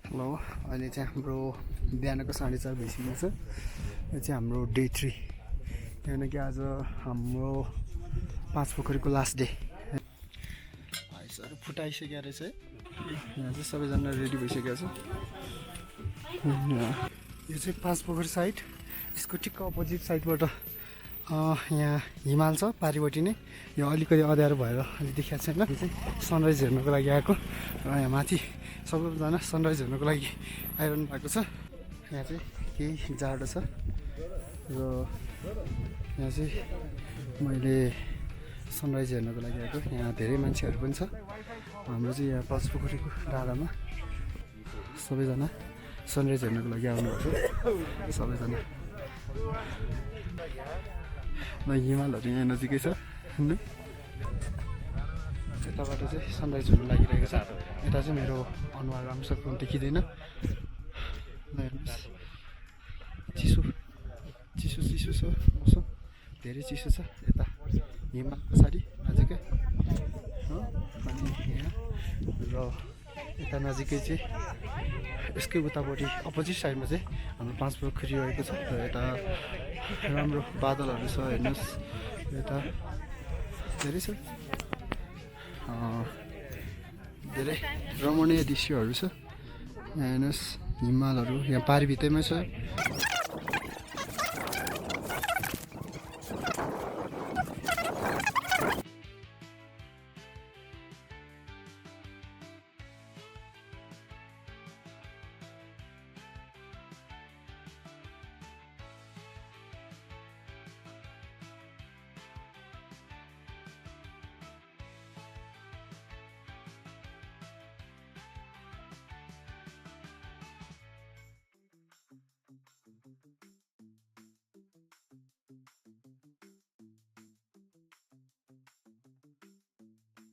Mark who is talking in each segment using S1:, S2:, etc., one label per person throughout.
S1: Hello अहिले चाहिँ हाम्रो बिहानको 4:30 भइसकेको छ। यो चाहिँ हाम्रो डे 3 किनकि आज हाम्रो 5 पोखरीको लास्ट डे। आइसहरू फुटाइसकेको रहेछ है। यहाँ चाहिँ सबैजना रेडी भइसकेको छ। यो चाहिँ 5 पोखरी साइड, यसको ठिक्क अपोजिट साइडबाट यहाँ हिमाल छ पारिपट्टि नै। यो अलिकति अँध्यारो भएर अलि देखाएको छैन। यो चाहिँ सनराइज हेर्नुको लागि आएको र यहाँ माथि सबैजना सनराइज हेर्नुको लागि आइरहनु भएको छ। यहाँ चाहिँ केही जाडो छ र यहाँ चाहिँ मैले सनराइज हेर्नुको लागि आएको। यहाँ धेरै मान्छेहरू पनि छ। हाम्रो चाहिँ यहाँ 5 पोखरीको डाँडामा सबैजना सनराइज हेर्नुको लागि आउनुभएको छ सबैजना। हिमालहरू यहाँ नजिकै छ। यताबाट चाहिँ सनराइज हुनु लागिरहेको छ। यता चाहिँ मेरो अनुहार राम्रोसँग देखिँदैन। चिसो चिसो चिसो छ मौसम, धेरै चिसो छ। यता हिमाल पछाडि नजिकै अनि यहाँ र यता नजिकै चाहिँ यसकै उतापट्टि अपोजिट साइडमा चाहिँ हाम्रो 5 पोखरी रहेको छ। र यता राम्रो बादलहरू छ हेर्नुहोस्। यता धेरै छ, धेरै रमणीय दृश्यहरू छ। यहाँ हेर्नुहोस् हिमालहरू यहाँ पारी भित्तैमै छ।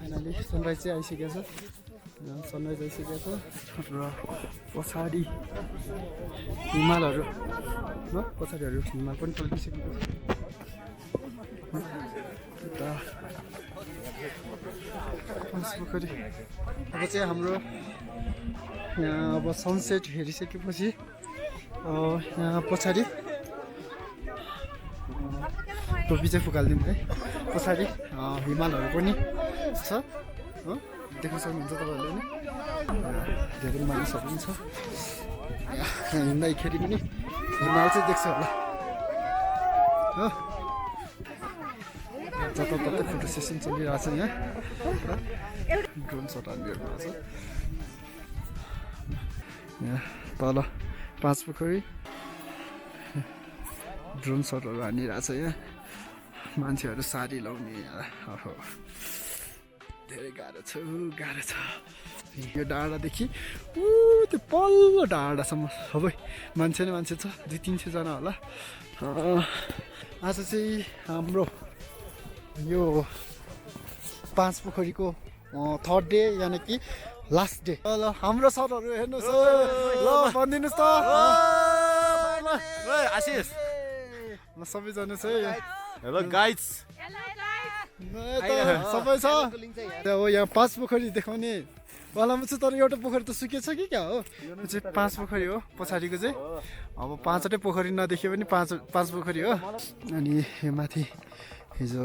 S1: फाइनली सनराइज चाहिँ आइसकेको छ। सनराइज आइसकेको छ र पछाडि हिमालहरू पछाडिहरू हिमाल पनि टल्किसकेको छ। यता 5 पोखरी अब चाहिँ हाम्रो यहाँ अब सनसेट हेरिसकेपछि यहाँ पछाडि टोपी चाहिँ फुकालिदिउँ है। पछाडि हिमालहरू पनि छ हो, देख्न सक्नुहुन्छ तपाईँहरूले नि। धेरै मानिसहरू पनि छ। यहाँ हिँड्दाखेरि पनि हिमाल चाहिँ देख्छ होला हो। जताततै फोटो सेसन चलिरहेको छ। यहाँ ड्रोन सट हानिरहेको छ। यहाँ तल 5 पोखरी ड्रोन सटहरू हानिरहेको छ। यहाँ मान्छेहरू साडी लाउने धेरै गाह्रो छ गाह्रो छ। यो डाँडादेखि त्यो पल्लो डाँडासम्म सबै मान्छे नै मान्छे छ। 200-300 जना होला। आज चाहिँ हाम्रो यो 5 पोखरीको 3rd डे यानि कि लास्ट डे। ल हाम्रो सरहरू हेर्नुहोस् ल भनिदिनुहोस् त
S2: आशिष।
S1: ल सबैजना चाहिँ
S2: हेलो गाइज,
S1: सबै छ। हो यहाँ 5 पोखरी देखाउने वालामा चाहिँ, तर एउटा पोखरी त सुकेछ कि क्या हो। यो चाहिँ 5 पोखरी हो पछाडिको चाहिँ। अब 5वटै पोखरी नदेखियो भने 5 पोखरी हो। अनि यो माथि हिजो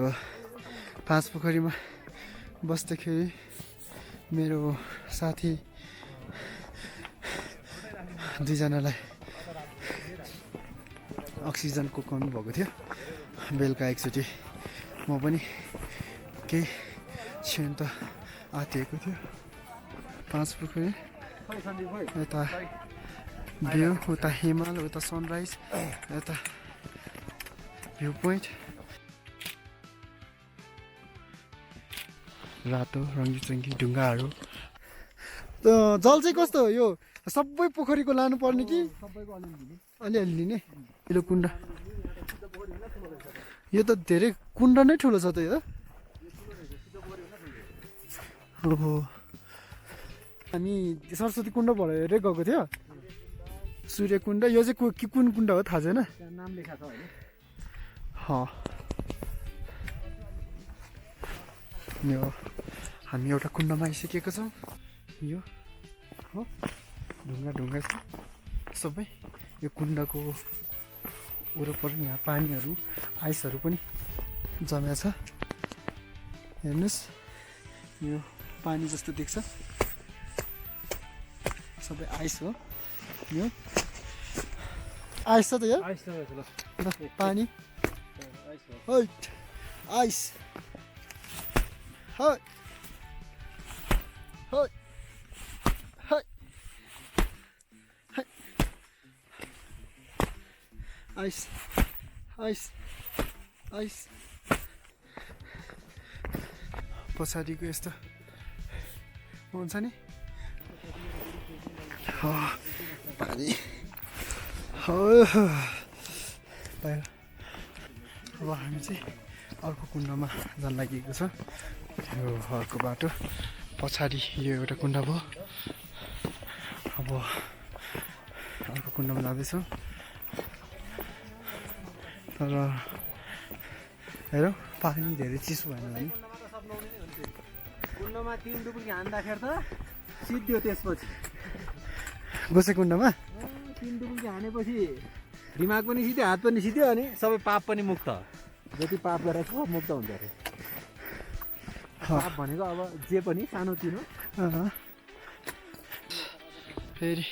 S1: 5 पोखरीमा बस्दाखेरि मेरो साथी 2 जनालाई अक्सिजनको कमी भएको थियो। बेलुका एकचोटि म पनि केही क्षण त आत्तिएको थियो। 5 पोखरी यता भ्यू, उता हिमाल, उता सनराइज, यता भ्यू पोइन्ट, रातो रङ्गी ढुङ्गाहरू। जल चाहिँ कस्तो हो? यो सबै पोखरीको लानुपर्ने कि अलिअलि लिने? यो कुण्ड, यो त धेरै कुण्ड नै ठुलो छ त यो। ओहो, हामी सरस्वती कुण्ड भएर हेरेर गएको थियो। सूर्य कुण्ड यो चाहिँ कुन कुण्ड हो थाहा छैन। नाम लेखाएको छ होइन। यो हामी एउटा कुण्डमा आइसकेको छौँ। यो हो ढुङ्गा छ सबै। यो कुण्डको वरपर यहाँ पानीहरू आइसहरू पनि जमेको छ। हेर्नुहोस् यो पानी जस्तो देख्छ, सबै आइस हो। यो आइस छ त यो पानी आइस आइस आइस आइस पछाडिको यस्तो हुन्छ नि पानी। अब हामी चाहिँ अर्को कुण्डमा जान लागेको छ। यो अर्को बाटो पछाडि यो एउटा कुण्ड भयो। अब अर्को कुण्डमा जाँदैछौँ। तर हेरौँ पानी धेरै चिसो भएन भने
S2: कुण्डमा 3 डुबुल्की हान्दाखेरि त सिद्धियो। त्यसपछि
S1: गोसे कुण्डमा
S2: 3 डुबुल्की हानेपछि दिमाग पनि सिध्यो, हात पनि सिध्यो, अनि सबै पाप पनि मुक्त। जति पाप गरेको सब मुक्त हुन्छ अरे। पाप भनेको अब जे पनि सानोतिनो।
S1: फेरि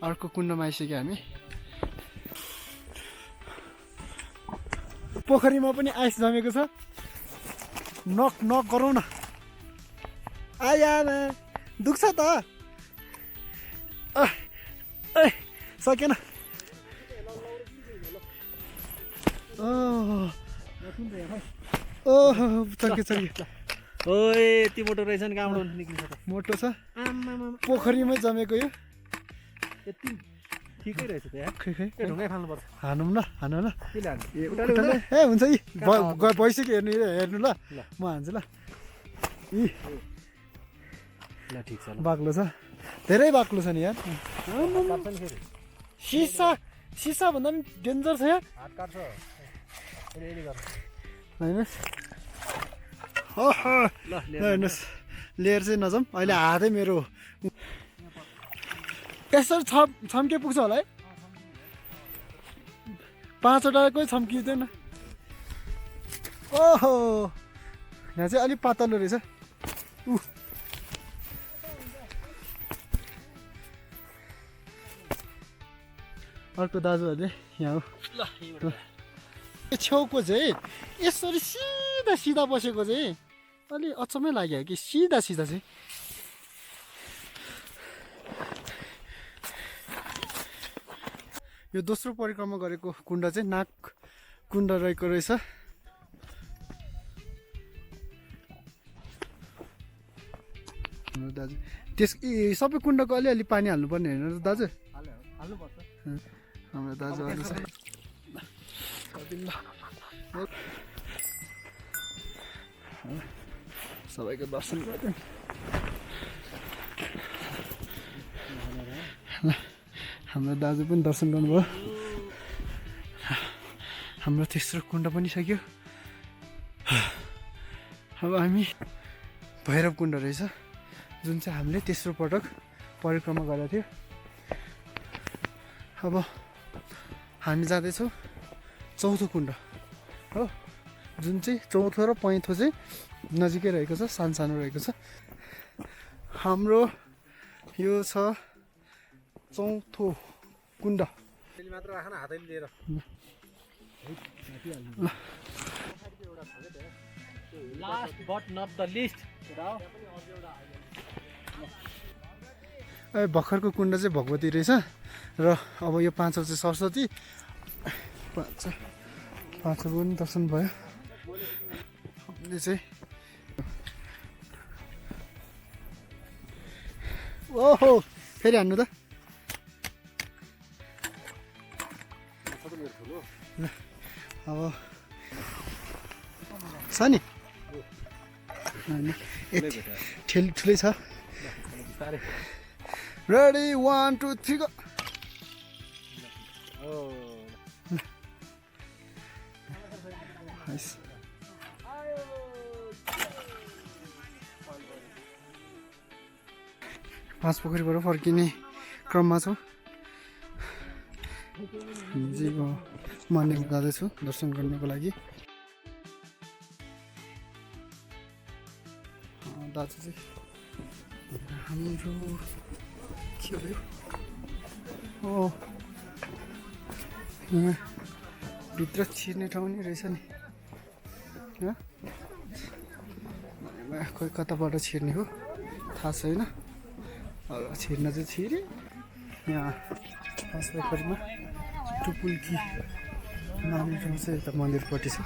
S1: अर्को कुण्डमा आइसक्यो हामी। पोखरीमा पनि आइस जमेको छ। नक गरौँ न। आयामा दुख्छ त सकेन। चर्क्यो
S2: ओए यति मोटो रहेछ नि, कहाँबाट निक्लिन्छ त?
S1: मोटो छ, पोखरीमै जमेको यो।
S2: यति ठिकै रहेछ त यार।
S1: खै
S2: ढुङ्गै फाल्नुपर्छ।
S1: हानौँ न हान
S2: खुट्टाले
S1: ए हुन्छ यी भइसक्यो हेर्नु ल, म हान्छु ल। यी
S2: ल ठिक छ।
S1: बाक्लो छ, धेरै बाक्लो छ नि यार। सिसा भन्दा पनि डेन्जर छ यार।
S2: हात काट्छ
S1: हेर्नुहोस् हेर्नुहोस् लिएर चाहिँ नजाउँ अहिले। हातै मेरो यसरी छम्के पुग्छ होला है। 5वटाकै छम्किँदैन। ओहो यहाँ चाहिँ अलिक पातलो रहेछ। अर्को दाजुहरूले यहाँ छेउको चाहिँ यसरी सिधा बसेको चाहिँ अलि अचम्मै लाग्यो कि सिधा चाहिँ। यो दोस्रो परिक्रमा गरेको कुण्ड चाहिँ नाग कुण्ड रहेको रहेछ। दाजु सबै कुण्डको अलिअलि पानी हाल्नुपर्ने होइन दाजु?
S2: हाल्नुपर्छ।
S1: हाम्रो दाजुहरू छ। सबैको दर्शन गर्दै हाम्रो दाजु पनि दर्शन गर्नुभयो। हाम्रो तेस्रो कुण्ड पनि सक्यो। अब हामी भैरव कुण्ड रहेछ, जुन चाहिँ हामीले तेस्रो पटक परिक्रमा गरेको थियो। अब हामी जाँदैछौँ चौथो कुण्ड हो, जुन चाहिँ चौथो र पैँथो चाहिँ नजिकै रहेको छ, सानो रहेको छ। हाम्रो यो छ चौथो कुण्ड।
S2: मात्र राख्न, हातैले लिएर। Last but not the least
S1: भर्खरको कुण्ड चाहिँ भगवती रहेछ र अब यो 5औं चाहिँ सरस्वती। 5औं पनि दर्शन भयो। हामीले चाहिँ ओहो फेरि हान्नु त। अब छ नि ठुलै छ। Ready 1 2 3 go. पाँच पोखरीबाट फर्किने क्रममा छौँ। हामी चाहिँ यो मन्दिरमा जाँदैछु दर्शन गर्नको लागि। दाजु चाहिँ हाम्रो के हो यो? ओ यहाँ भित्र छिर्ने ठाउँ नि रहेछ नि। खोइ कताबाट छिर्ने हो थाहा छैन। छिर्न चाहिँ छिरे। यहाँ पाँच पोखरीमा टुपुल्की माने ठाउँ चाहिँ यता मन्दिरपट्टि छ।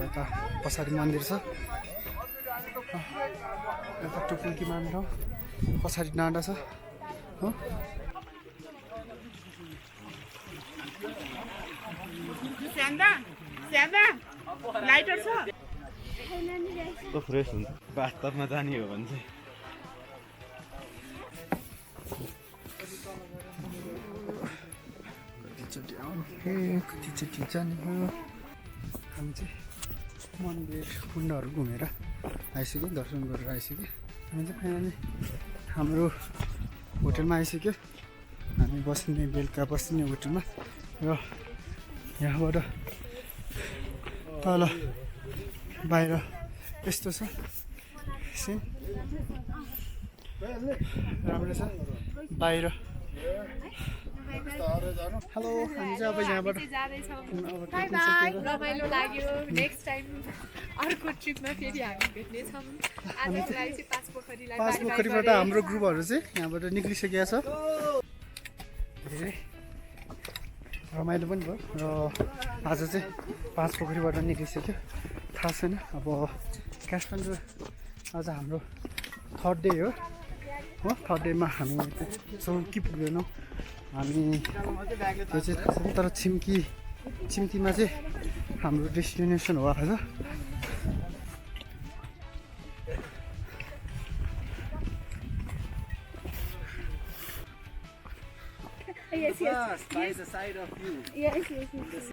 S1: यता पछाडि मन्दिर छ। यता टुपुल्की माने ठाउँ, पछाडि डाँडा छ हो।
S3: लाइटर छ
S4: कस्तो फ्रेस हुन्छ वास्तवमा जाने हो भने चाहिँ।
S1: कतिचोटि आउने कतिचोटि जाने भयो। हामी चाहिँ मन्दिर कुण्डहरू घुमेर आइसक्यो, दर्शन गरेर आइसक्यो। हामी चाहिँ फाइनली हाम्रो होटलमा आइसक्यो। हामी बस्ने बेलुका बस्ने होटलमा र यहाँबाट तल बाहिर यस्तो छ सिन, राम्रो छ बाहिर। हेलो, हामी चाहिँ अब यहाँबाट
S3: रमाइलो लाग्यो। नेक्स्ट टाइम अर्को ट्रिपमा फेरि हामी भेट्नेछौँ। आजको लागि चाहिँ पाँच
S1: पोखरीबाट हाम्रो ग्रुपहरू चाहिँ यहाँबाट निक्लिसकेको छ। धेरै रमाइलो पनि भयो र आज चाहिँ पाँच पोखरीबाट निक्लिसक्यो। थाहा छैन अब काठमाडौँ आज हाम्रो थर्ड डे हो। थर्ड डेमा हामी चौकी पुगेनौँ। हामी त्यो चाहिँ थाहा छैन, तर छिम्कीमा चाहिँ हाम्रो डेस्टिनेसन हो आज।
S3: Yes.
S4: By the side of you.
S3: Yes.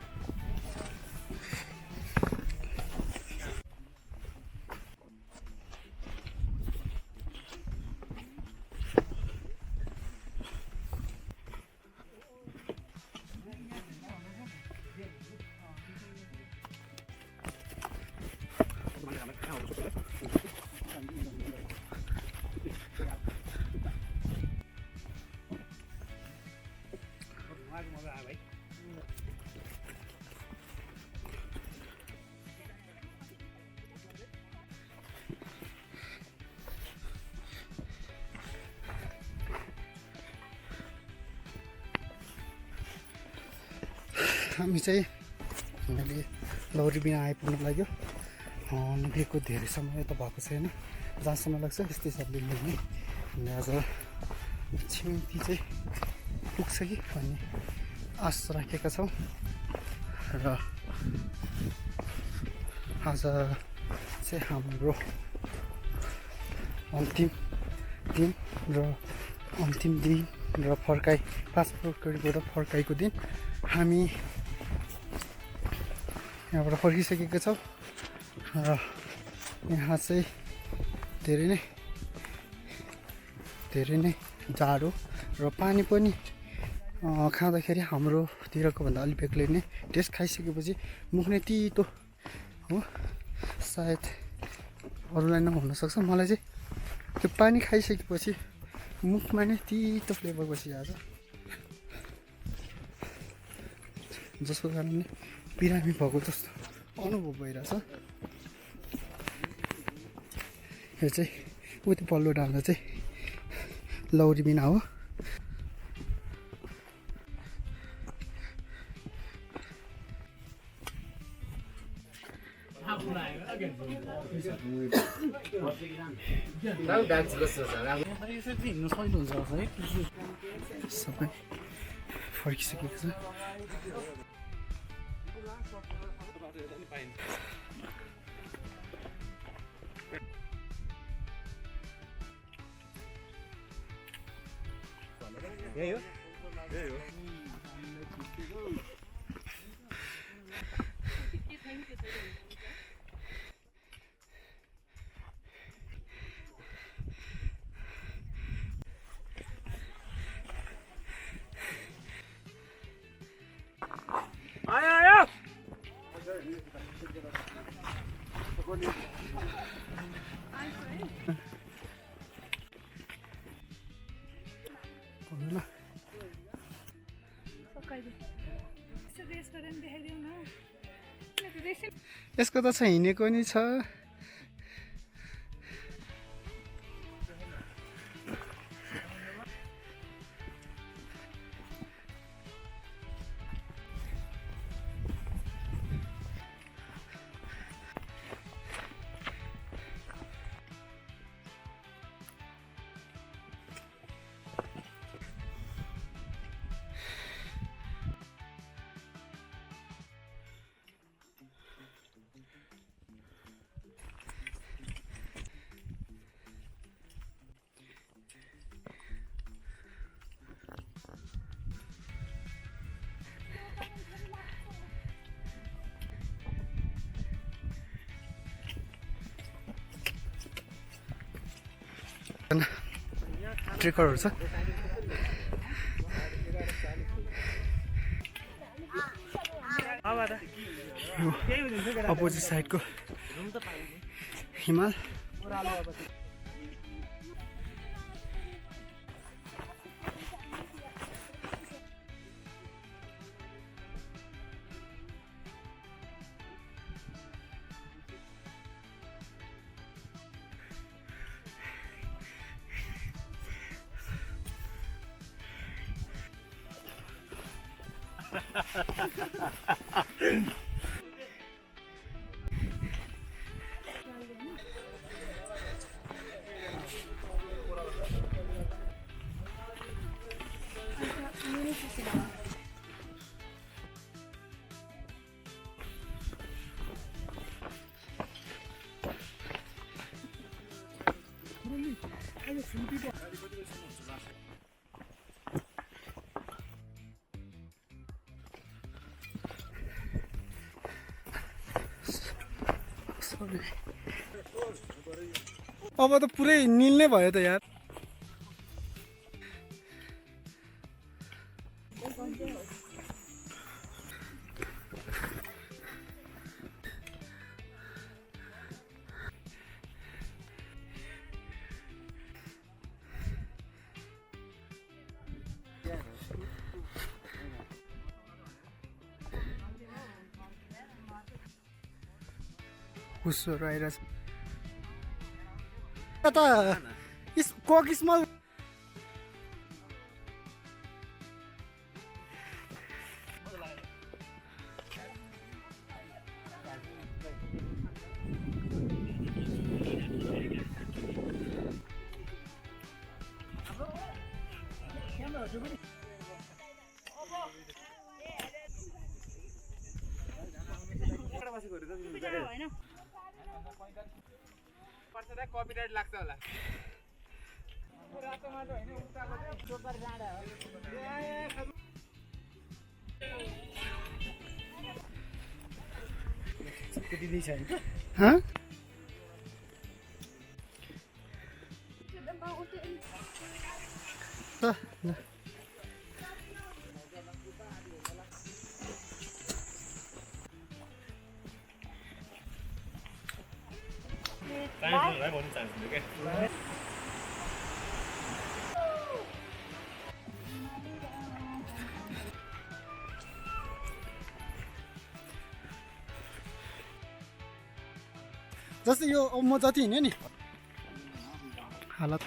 S1: हामी चाहिँ हामीले लौरीबिना आइपुग्नु लाग्यो। निक्लेको धेरै समय त भएको छैन, जहाँसम्म लाग्छ यस्तै हिसाबले मिल्ने। आज छिम्की चाहिँ पुग्छ कि भन्ने आश राखेका छौँ र आज चाहिँ हाम्रो अन्तिम दिन र फर्काइ पाँच पोखरीबाट फर्काइको दिन हामी यहाँबाट फर्किसकेका छौँ र यहाँ चाहिँ धेरै नै जाडो र पानी पनि खाँदाखेरि हाम्रोतिरको भन्दा अलिक बेग्लै नै टेस्ट खाइसकेपछि मुख नै तितो हो। सायद अरूलाई नहुनसक्छ, मलाई चाहिँ त्यो पानी खाइसकेपछि मुखमा नै तितो फ्लेभर बसिहाल्छ, जसको कारणले बिरामी भएको जस्तो अनुभव भइरहेछ। यो चाहिँ उति पल्लो डाँडा चाहिँ लौरीबिना हो। सबै फर्किसकेको छ।
S4: यही हो।
S1: भन्नु न यसको त छ हिँडेको नि छ ट्रेकरहरू छ अपोजिट साइडको हिमाल अब त पुरै निल्ने भयो त यार हुस्सोहरू आइरहेछ त कोक स्मल
S2: कपिराइट लाग्छ होला
S1: जस्तै यो म जति हिँड्यो नि हालत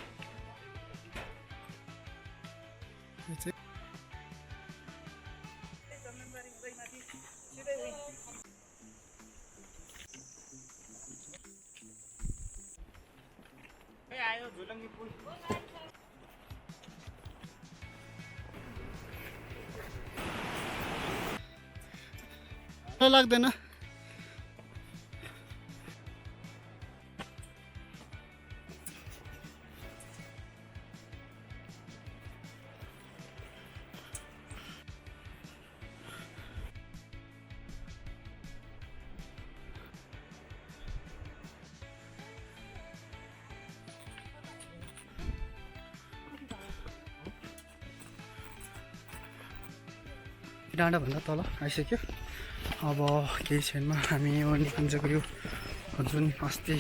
S1: लाग्दैन डाँडाभन्दा तल आइसक्यो अब केही क्षणमा हामी यो निकुञ्जको यो जुन अस्ति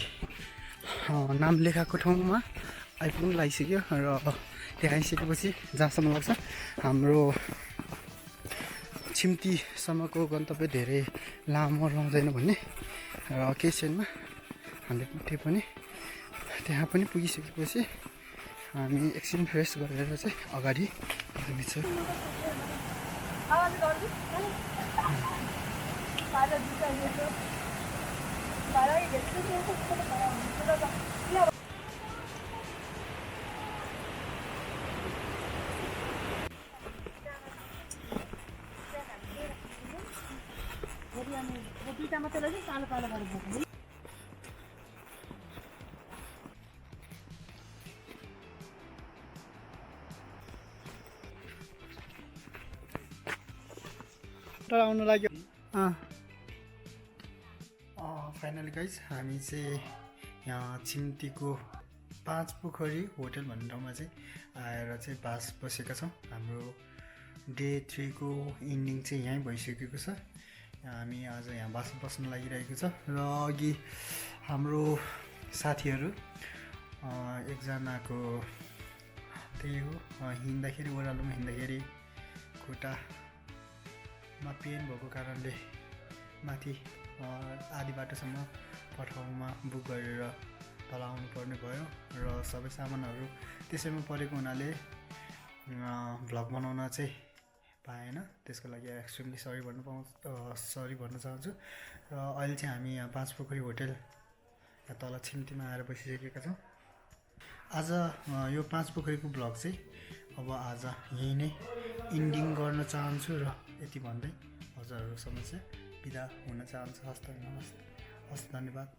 S1: नाम लेखाएको ठाउँमा आइपुग्नु लागिसक्यो र त्यहाँ आइसकेपछि जहाँसम्म लाग्छ हाम्रो छिम्तीसम्मको गन्तव्य धेरै लामो रहँदैन भन्ने र केही क्षणमा हामीले पुग्थ्यौँ पनि त्यहाँ पनि पुगिसकेपछि हामी एकछिन फ्रेस गरेर चाहिँ अगाडि बढ्दैछौँ। तर आउनु लाग्यो फाइनली गाइज हामी चाहिँ यहाँ छिम्तीको 5 पोखरी होटल भन्ने ठाउँमा चाहिँ आएर चाहिँ बसेका छौँ। हाम्रो डे 3 को इन्डिङ चाहिँ यहीँ भइसकेको छ। हामी आज यहाँ बस्न लागिरहेको छ र अघि हाम्रो साथीहरू एकजनाको त्यही हो हिँड्दाखेरि ओह्रालोमा हिँड्दाखेरि खुट्टामा पेन भएको कारणले माथि आधी बाटोसम्म पठाउमा बुक गरेर तल आउनु पर्ने भयो र सबै सामानहरू त्यसैमा परेको हुनाले भ्लग बनाउन चाहिँ पाएन। त्यसको लागि एक्सट्रिमली सरी भन्न चाहन्छु। र अहिले चाहिँ हामी यहाँ 5 पोखरी होटल तल छिम्तीमा आएर बसिसकेका छौँ। आज यो 5 पोखरीको भ्लग चाहिँ अब आज यहीँ नै इन्डिङ गर्न चाहन्छु र यति भन्दै हजुरहरूसँग चाहिँ बिदा हुन चाहन्छु। हस्त धन्यवाद।